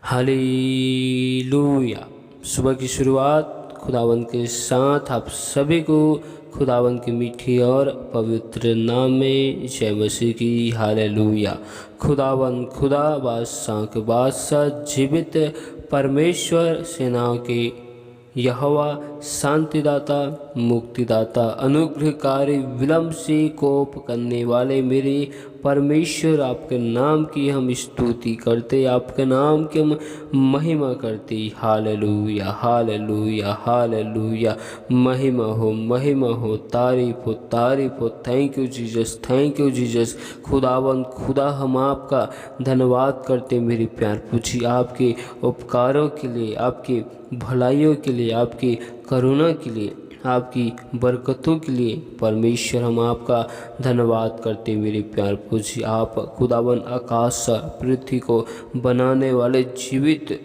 Hallelujah. सुबह की शुरुआत खुदावंद के साथ आप सभी को खुदावंद की मीठी और पवित्र नाम में जय मसीह की। हालेलुया। खुदावंद खुदा बादशाह के बादशाह जीवित परमेश्वर सेनाओं के यहोवा शांतिदाता मुक्तिदाता अनुग्रहकारी विलंब से कोप करने वाले मेरे परमेश्वर, आपके नाम की हम स्तुति करते, आपके नाम की हम महिमा करते। Hallelujah hallelujah hallelujah. महिमा हो, तारीफ हो। Thank you Jesus, thank you Jesus. खुदावंद खुदा हम आपका धन्यवाद करते मेरे प्यार पूछी, आपके उपकारों के लिए, आपके भलाइयों के लिए, आपकी करुणा के लिए, आपकी बरकतों के लिए परमेश्वर हम आपका धन्यवाद करते मेरे प्यार पूछी। आप खुदावन आकाश पृथ्वी को बनाने वाले जीवित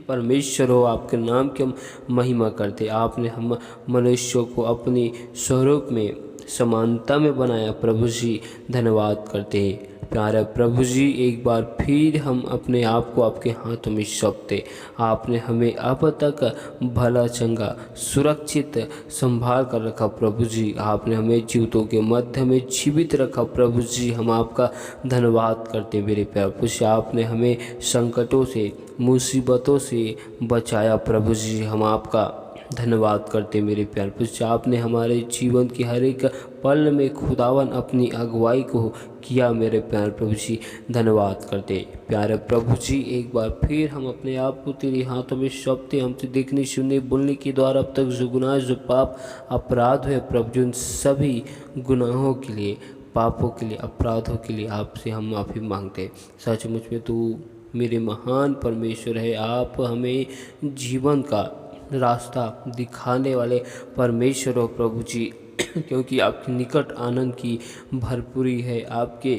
परमेश्वर हो, आपके नाम की हम महिमा करते। आपने हम मनुष्यों को अपनी स्वरूप में समानता में बनाया प्रभु जी, धन्यवाद करते हैं प्यारे प्रभु जी। एक बार फिर हम अपने आप को आपके हाथों में सौंपते। आपने हमें अब तक भला चंगा सुरक्षित संभाल कर रखा प्रभु जी। आपने हमें जीवितों के मध्य में जीवित रखा प्रभु जी, हम आपका धन्यवाद करते मेरे प्रभु जी। आपने हमें संकटों से मुसीबतों से बचाया प्रभु जी, हम आपका धन्यवाद करते मेरे प्यार पूछे। आपने हमारे जीवन की हर एक पल में खुदावन अपनी अगुवाई को किया मेरे प्यार प्रभु जी, धन्यवाद करते प्यारे प्रभु जी। एक बार फिर हम अपने आप को तेरे हाथों में सौंपते। हमसे देखने सुनने बोलने के द्वारा अब तक जो गुनाह जो पाप अपराध हुए प्रभु जी, उन सभी गुनाहों के लिए, पापों के लिए, अपराधों के लिए आपसे हम माफ़ी मांगते। सचमुच में तू मेरे महान परमेश्वर है। आप हमें जीवन का रास्ता दिखाने वाले परमेश्वर हो प्रभु जी, क्योंकि आपके निकट आनंद की भरपूरी है। आपके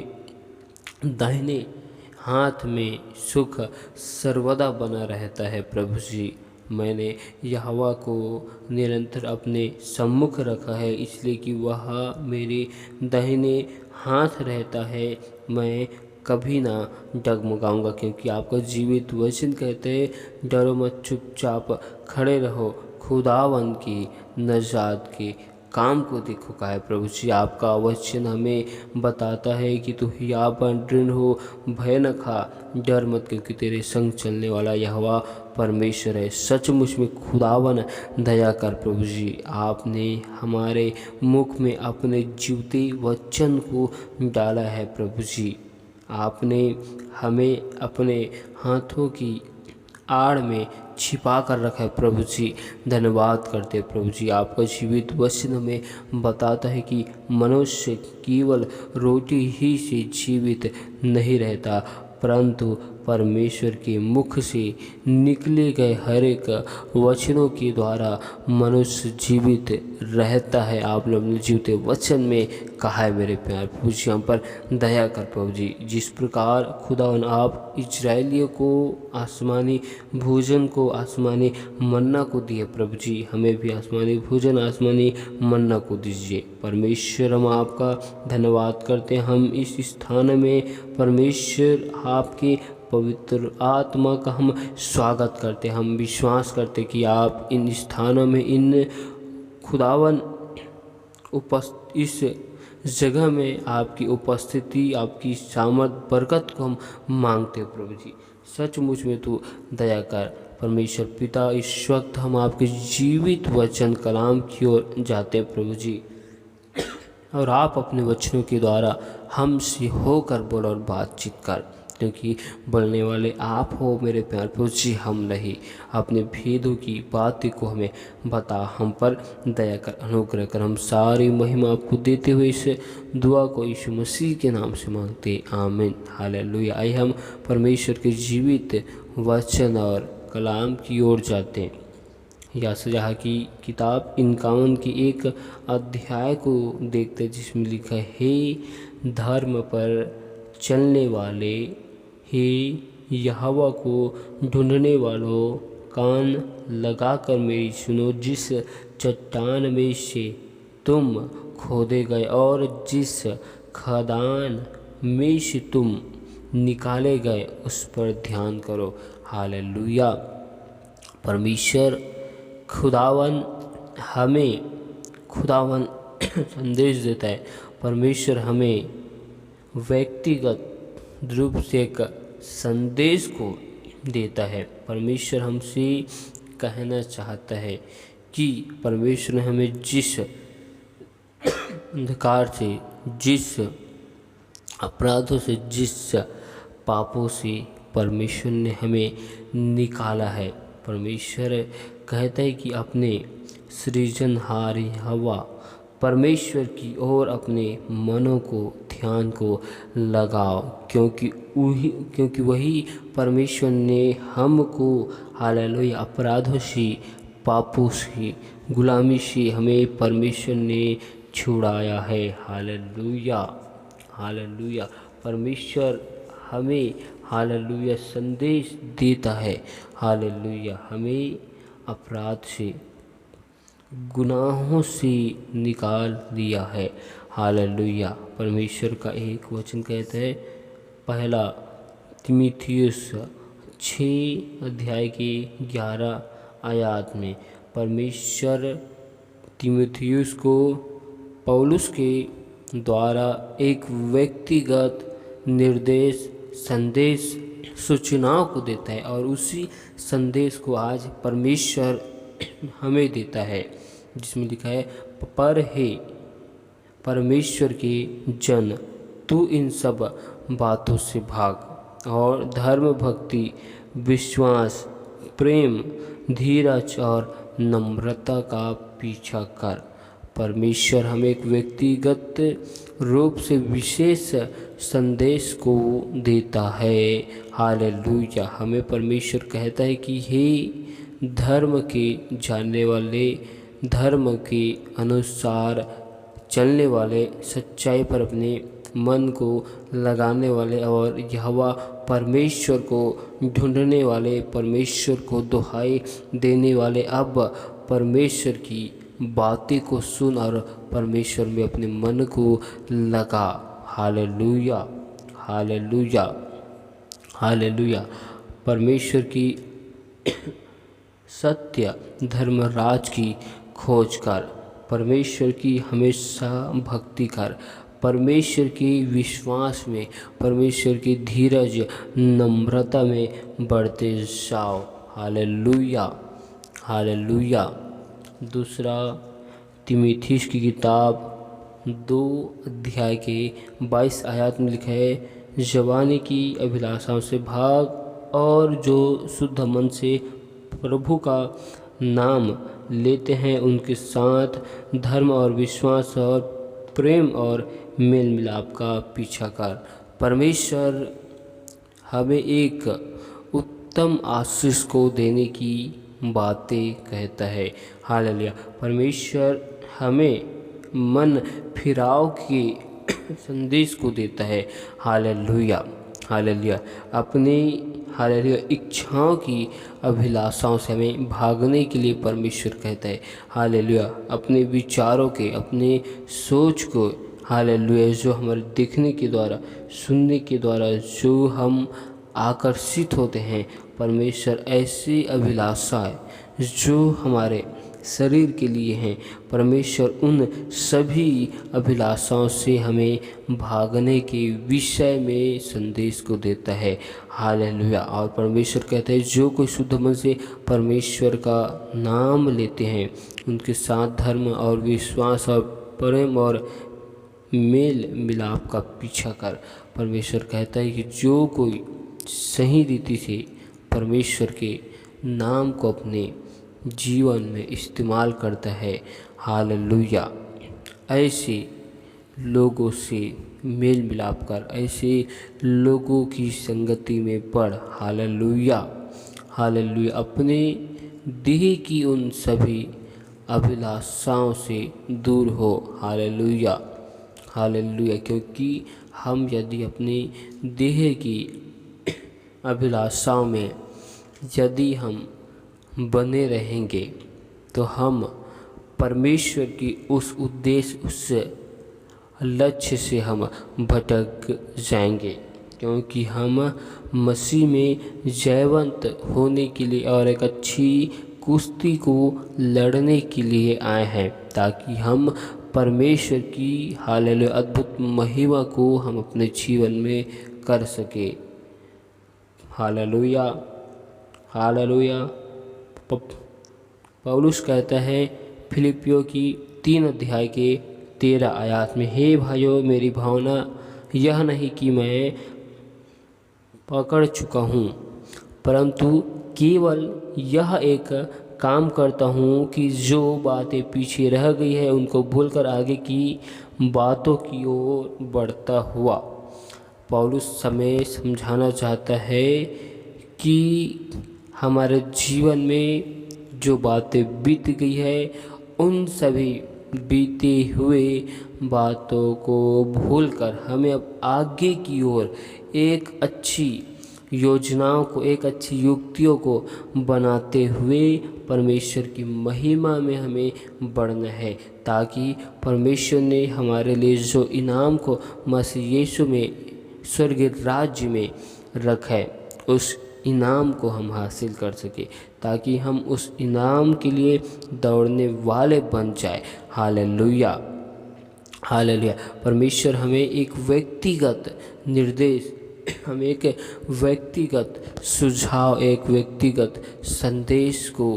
दाहिने हाथ में सुख सर्वदा बना रहता है प्रभु जी। मैंने यहोवा को निरंतर अपने सम्मुख रखा है, इसलिए कि वह मेरे दाहिने हाथ रहता है। मैं कभी ना डगमगाऊंगा, क्योंकि आपका जीवित वचन कहते हैं, डरो मत, चुपचाप खड़े रहो, खुदावंद की नजात के काम को देखो का है प्रभु जी। आपका वचन हमें बताता है कि तू हिया पर दृढ़ हो, भय न खा, डर मत, क्योंकि तेरे संग चलने वाला यहोवा परमेश्वर है। सचमुच में खुदावन दया कर प्रभु जी। आपने हमारे मुख में अपने जीवते वचन को डाला है प्रभु जी। आपने हमें अपने हाथों की आड़ में छिपा कर रखा है प्रभु जी, धन्यवाद करते प्रभु जी। आपका जीवित वचन हमें बताता है कि मनुष्य केवल रोटी ही से जीवित नहीं रहता, परंतु परमेश्वर के मुख से निकले गए हर एक वचनों के द्वारा मनुष्य जीवित रहता है। आपने अपने जीवते वचन में कहा है मेरे प्यार प्रभु जी, हम पर दया कर प्रभु जी। जिस प्रकार खुदावन आप इजरायलियों को आसमानी भोजन को, आसमानी मन्ना को दिए प्रभु जी, हमें भी आसमानी भोजन, आसमानी मन्ना को दीजिए परमेश्वर। हम आपका धन्यवाद करते हैं। हम इस स्थान में परमेश्वर आपके पवित्र आत्मा का हम स्वागत करते। हम विश्वास करते कि आप इन स्थानों में, इन खुदावन इस जगह में आपकी उपस्थिति, आपकी सामर्थ, बरकत को हम मांगते प्रभु जी। सचमुच में तू दया कर परमेश्वर पिता। इस वक्त हम आपके जीवित वचन कलाम की ओर जाते प्रभु जी, और आप अपने वचनों के द्वारा हमसे होकर बोल और बातचीत कर, क्योंकि बोलने वाले आप हो मेरे प्यार प्रभु जी, हम नहीं। अपने भेदों की बातें को हमें बता, हम पर दया कर, अनुग्रह कर। हम सारी महिमा आपको देते हुए इस दुआ को यीशु मसीह के नाम से मांगते, आमीन हालेलुया। आइए हम परमेश्वर के जीवित वचन और कलाम की ओर जाते हैं। याशायाह की किताब 51 की एक अध्याय को देखते, जिसमें लिखा है, हे धर्म पर चलने वाले, हे यहोवा को ढूंढने वालों, कान लगाकर मेरी सुनो। जिस चट्टान में से तुम खोदे गए और जिस खदान में से तुम निकाले गए उस पर ध्यान करो। हालेलुया। परमेश्वर खुदावन संदेश देता है। परमेश्वर हमें व्यक्तिगत रूप से एक संदेश को देता है। परमेश्वर हमसे कहना चाहता है कि परमेश्वर ने हमें जिस अंधकार से, जिस अपराधों से, जिस पापों से परमेश्वर ने हमें निकाला है। परमेश्वर कहता है कि अपने सृजनहार यहोवा परमेश्वर की ओर अपने मनों को, ध्यान को लगाओ, क्योंकि वही परमेश्वर ने हमको हालेलुया अपराधों से, पापों से, गुलामी से हमें परमेश्वर ने छुड़ाया है। हालेलुया। हालेलुया। परमेश्वर हमें हालेलुया संदेश देता है। हालेलुया। हमें अपराध से, गुनाहों से निकाल दिया है। हालेलुया। परमेश्वर का एक वचन कहता है, पहला तीमुथियुस 6 अध्याय के 11 आयत में, परमेश्वर तीमुथियुस को पौलुस के द्वारा एक व्यक्तिगत निर्देश, संदेश, सूचनाओं को देता है और उसी संदेश को आज परमेश्वर हमें देता है, जिसमें लिखा है, पर हे परमेश्वर के जन, तू इन सब बातों से भाग और धर्म, भक्ति, विश्वास, प्रेम, धीरज और नम्रता का पीछा कर। परमेश्वर हमें एक व्यक्तिगत रूप से विशेष संदेश को देता है। हालेलुया। हमें परमेश्वर कहता है कि हे धर्म के जानने वाले, धर्म के अनुसार चलने वाले, सच्चाई पर अपने मन को लगाने वाले और यहोवा परमेश्वर को ढूंढने वाले, परमेश्वर को दुहाई देने वाले, अब परमेश्वर की बातें को सुन और परमेश्वर में अपने मन को लगा। हालेलुया। हालेलुया। हालेलुया। परमेश्वर की सत्य धर्म राज की खोज कर, परमेश्वर की हमेशा भक्ति कर, परमेश्वर के विश्वास में, परमेश्वर की धीरज, नम्रता में बढ़ते जाओ। हालेलुया। हालेलुया। दूसरा तीमुथियुस की किताब 2 अध्याय के 22 आयत में लिखा है, जवानी की अभिलाषाओं से भाग और जो शुद्ध मन से प्रभु का नाम लेते हैं उनके साथ धर्म और विश्वास और प्रेम और मेल मिलाप का पीछा कर। परमेश्वर हमें एक उत्तम आशीष को देने की बातें कहता है। हालेलुया। परमेश्वर हमें मन फिराव के संदेश को देता है। हालेलुया। हालेलुया। अपनी हालेलुया इच्छाओं की अभिलाषाओं से हमें भागने के लिए परमेश्वर कहता है। हालेलुया। अपने विचारों के, अपने सोच को, हालेलुया, जो हमारे देखने के द्वारा, सुनने के द्वारा जो हम आकर्षित होते हैं, परमेश्वर ऐसी अभिलाषाएं जो हमारे शरीर के लिए हैं, परमेश्वर उन सभी अभिलाषाओं से हमें भागने के विषय में संदेश को देता है। हालेलुया। और परमेश्वर कहता है, जो कोई शुद्ध मन से परमेश्वर का नाम लेते हैं उनके साथ धर्म और विश्वास और प्रेम और मेल मिलाप का पीछा कर। परमेश्वर कहता है कि जो कोई सही रीति से परमेश्वर के नाम को अपने जीवन में इस्तेमाल करता है, हालेलुया, ऐसे लोगों से मेल मिलाप कर, ऐसे लोगों की संगति में पढ़। हालेलुया। हालेलुया। अपने देह की उन सभी अभिलाषाओं से दूर हो। हालेलुया। हालेलुया। क्योंकि हम यदि अपने देह की अभिलाषाओं में यदि हम बने रहेंगे तो हम परमेश्वर की उस उद्देश्य, उस लक्ष्य से हम भटक जाएंगे। क्योंकि हम मसीह में जयवंत होने के लिए और एक अच्छी कुश्ती को लड़ने के लिए आए हैं, ताकि हम परमेश्वर की हालेलुया अद्भुत महिमा को हम अपने जीवन में कर सके। Hallelujah, hallelujah. पौलुस कहता है फिलिपियों की 3 अध्याय के 13 आयत में, हे भाइयों, मेरी भावना यह नहीं कि मैं पकड़ चुका हूँ, परंतु केवल यह एक काम करता हूँ कि जो बातें पीछे रह गई है उनको भूलकर आगे की बातों की ओर बढ़ता हुआ। पौलुस हमें समझाना चाहता है कि हमारे जीवन में जो बातें बीत गई है उन सभी बीते हुए बातों को भूलकर हमें अब आगे की ओर एक अच्छी योजनाओं को, एक अच्छी युक्तियों को बनाते हुए परमेश्वर की महिमा में हमें बढ़ना है, ताकि परमेश्वर ने हमारे लिए जो इनाम को मसीह यीशु में स्वर्गीय राज्य में रखा है उस इनाम को हम हासिल कर सके, ताकि हम उस इनाम के लिए दौड़ने वाले बन जाए। Hallelujah, hallelujah. परमेश्वर हमें एक व्यक्तिगत निर्देश, हमें एक व्यक्तिगत सुझाव, एक व्यक्तिगत संदेश को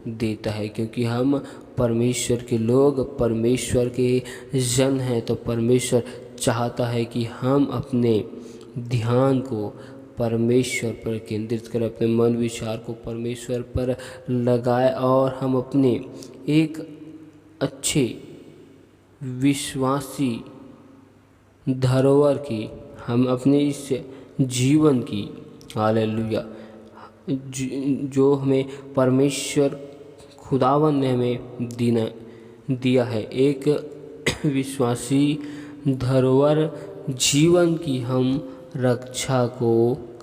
देता है, क्योंकि हम परमेश्वर के लोग, परमेश्वर के जन हैं। तो परमेश्वर चाहता है कि हम अपने ध्यान को परमेश्वर पर केंद्रित करें, अपने मन विचार को परमेश्वर पर लगाए और हम अपने एक अच्छे विश्वासी धरोहर की, हम अपने इस जीवन की, हालेलुया, जो हमें परमेश्वर खुदावन ने हमें दिया है, एक विश्वासी धरोहर जीवन की हम रक्षा को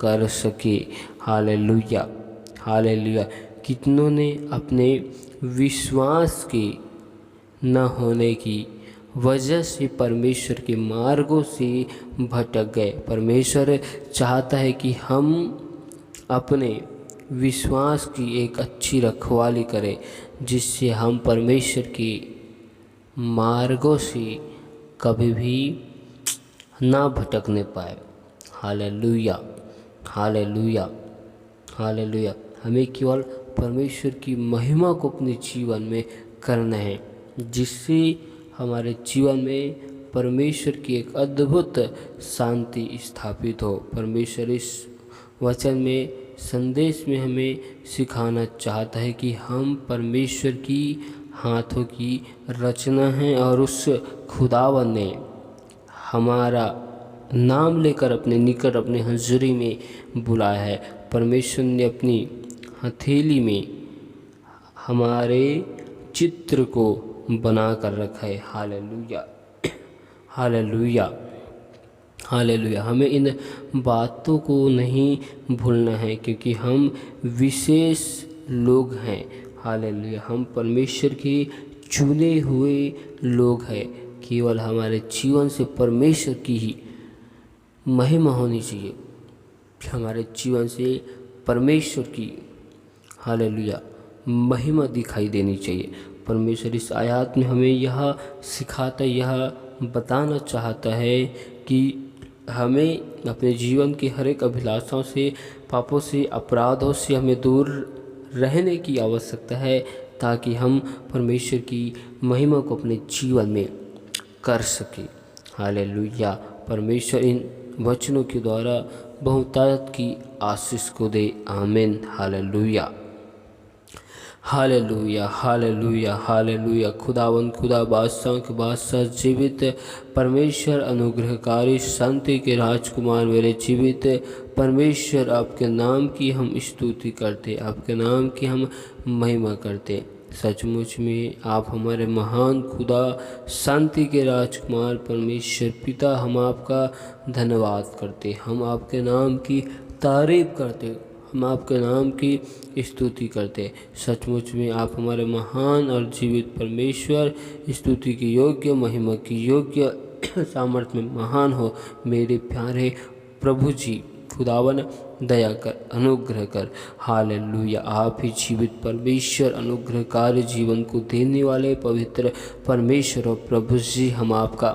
कर सके। Hallelujah, hallelujah. कितनों ने अपने विश्वास के न होने की वजह से परमेश्वर के मार्गों से भटक गए। परमेश्वर चाहता है कि हम अपने विश्वास की एक अच्छी रखवाली करें, जिससे हम परमेश्वर के मार्गों से कभी भी ना भटकने पाए। Hallelujah, hallelujah, hallelujah. हमें केवल परमेश्वर की महिमा को अपने जीवन में करना है, जिससे हमारे जीवन में परमेश्वर की एक अद्भुत शांति स्थापित हो। परमेश्वर इस वचन में, संदेश में हमें सिखाना चाहता है कि हम परमेश्वर की हाथों की रचना हैं और उस खुदावन ने हमारा नाम लेकर अपने निकट, अपने हज़ूरी में बुलाया है। परमेश्वर ने अपनी हथेली में हमारे चित्र को बना कर रखा है। Hallelujah, hallelujah, hallelujah. हमें इन बातों को नहीं भूलना है, क्योंकि हम विशेष लोग हैं। हालेलुया, हम परमेश्वर के चुने हुए लोग हैं। केवल हमारे जीवन से परमेश्वर की ही महिमा होनी चाहिए, हमारे जीवन से परमेश्वर की, हालेलुया, महिमा दिखाई देनी चाहिए। परमेश्वर इस आयत में हमें यह सिखाता, यह बताना चाहता है कि हमें अपने जीवन के हर एक अभिलाषाओं से, पापों से, अपराधों से हमें दूर रहने की आवश्यकता है, ताकि हम परमेश्वर की महिमा को अपने जीवन में कर सके। हालेलुया। परमेश्वर इन वचनों के द्वारा बहुतायत की आशीष को दे। आमीन। Hallelujah, hallelujah, hallelujah, hallelujah. खुदावन, खुदा बादशाह के बादशाह, जीवित परमेश्वर, अनुग्रहकारी, शांति के राजकुमार, मेरे जीवित परमेश्वर, आपके नाम की हम स्तुति करते, आपके नाम की हम महिमा करते। सचमुच में आप हमारे महान खुदा, शांति के राजकुमार परमेश्वर पिता, हम आपका धन्यवाद करते, हम आपके नाम की तारीफ करते, हम आपके नाम की स्तुति करते। सचमुच में आप हमारे महान और जीवित परमेश्वर, स्तुति की योग्य, महिमा की योग्य, सामर्थ्य में महान हो। मेरे प्यारे प्रभु जी खुदावन दया कर, अनुग्रह कर। हालेलुया। आप ही जीवित परमेश्वर, अनुग्रहकारी जीवन को देने वाले पवित्र परमेश्वर और प्रभु जी, हम आपका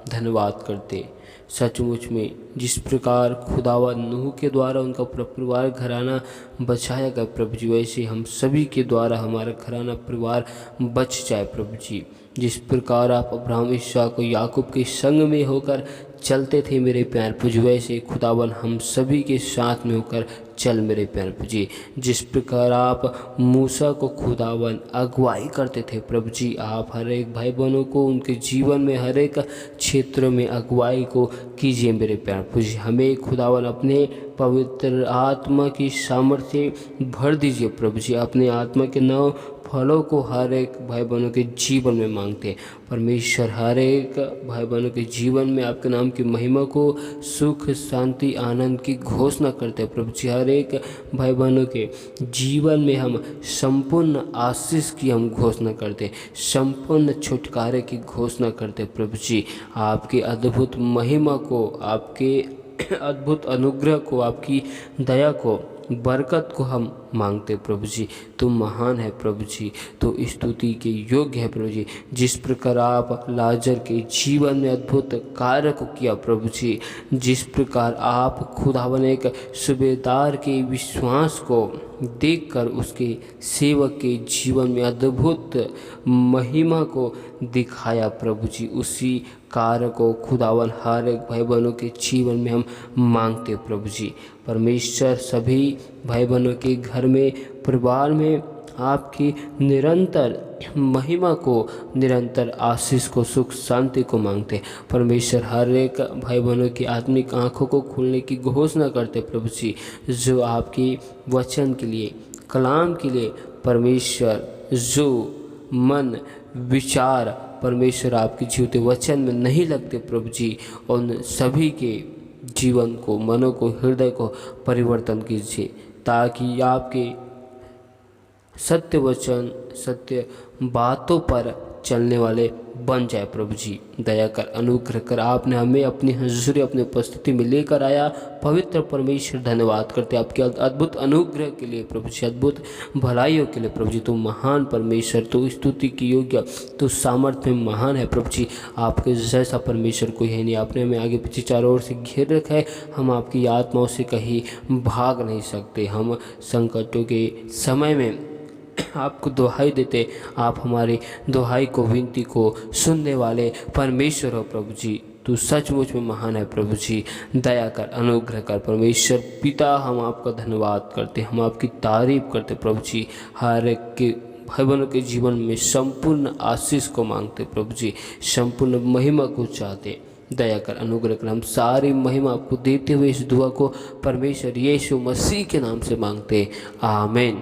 धन्यवाद करते। सचमुच में जिस प्रकार खुदावन नूह के द्वारा उनका परिवार घराना बचाया गया प्रभु जी, वैसे हम सभी के द्वारा हमारा घराना परिवार बच जाए प्रभु जी। जिस प्रकार आप अब्राहम, इसहाक और याकूब के संग में होकर चलते थे मेरे प्यार प्रभु जी, वैसे खुदावन हम सभी के साथ में होकर चल मेरे प्यार प्रभु जी। जिस प्रकार आप मूसा को खुदावन अगुवाई करते थे प्रभु जी, आप हर एक भाई बहनों को उनके जीवन में हर एक क्षेत्र में अगुवाई को कीजिए मेरे प्यार प्रभु जी। हमें खुदावन अपने पवित्र आत्मा की सामर्थ्य भर दीजिए प्रभु जी। अपने आत्मा के नौ फलों को हर एक भाई बहनों के जीवन में मांगते हैं परमेश्वर। हर एक भाई बहनों के जीवन में आपके नाम की महिमा को, सुख, शांति, आनंद की घोषणा करते हैं प्रभु जी। हर एक भाई बहनों के जीवन में हम संपूर्ण आशीष की हम घोषणा करते हैं, संपूर्ण छुटकारे की घोषणा करते हैं प्रभु जी। आपके अद्भुत महिमा को, आपके अद्भुत अनुग्रह को, आपकी दया को, बरकत को हम मांगते प्रभु जी। तुम महान है प्रभु जी, तो स्तुति के योग्य है प्रभु जी। जिस प्रकार आप लाजर के जीवन में अद्भुत कार्य को किया प्रभु जी, जिस प्रकार आप खुदावन एक सूबेदार के विश्वास को देखकर उसके सेवक के जीवन में अद्भुत महिमा को दिखाया प्रभु जी, उसी कार्य को खुदावन हर एक भाई बहनों के जीवन में हम मांगते प्रभु जी। परमेश्वर सभी भाई बहनों के घर में, परिवार में आपकी निरंतर महिमा को, निरंतर आशीष को, सुख शांति को मांगते परमेश्वर। हर एक भाई बहनों की आत्मिक आंखों को खोलने की घोषणा करते प्रभु जी, जो आपकी वचन के लिए, कलाम के लिए परमेश्वर, जो मन विचार परमेश्वर आपके जीवते वचन में नहीं लगते प्रभु जी, उन सभी के जीवन को, मनों को, हृदय को परिवर्तन कीजिए, ताकि आपके सत्य वचन, सत्य बातों पर चलने वाले बन जाए प्रभु जी। दया कर, अनुग्रह कर। आपने हमें अपनी हजूरी, अपनी उपस्थिति में लेकर आया पवित्र परमेश्वर। धन्यवाद करते आपके अद्भुत अनुग्रह के लिए प्रभु जी, अद्भुत भलाइयों के लिए प्रभु जी। तो महान परमेश्वर, तो स्तुति की योग्य, तो सामर्थ्य में महान है प्रभु जी। आपके जैसा परमेश्वर कोई है नहीं। आपने हमें आगे पीछे चारों ओर से घेर रखा है। हम आपकी आत्माओं से कहीं भाग नहीं सकते। हम संकटों के समय में आपको दुहाई देते, आप हमारी दुहाई को, विनती को सुनने वाले परमेश्वर हो प्रभु जी। तू सचमुच में महान है प्रभु जी। दया कर, अनुग्रह कर परमेश्वर पिता। हम आपका धन्यवाद करते, हम आपकी तारीफ करते प्रभु जी। हर एक के भाई बहनों के जीवन में संपूर्ण आशीष को मांगते प्रभु जी, संपूर्ण महिमा को चाहते। दया कर, अनुग्रह कर। हम सारी महिमा आपको देते हुए इस दुआ को परमेश्वर यीशु मसीह के नाम से मांगते, आमीन।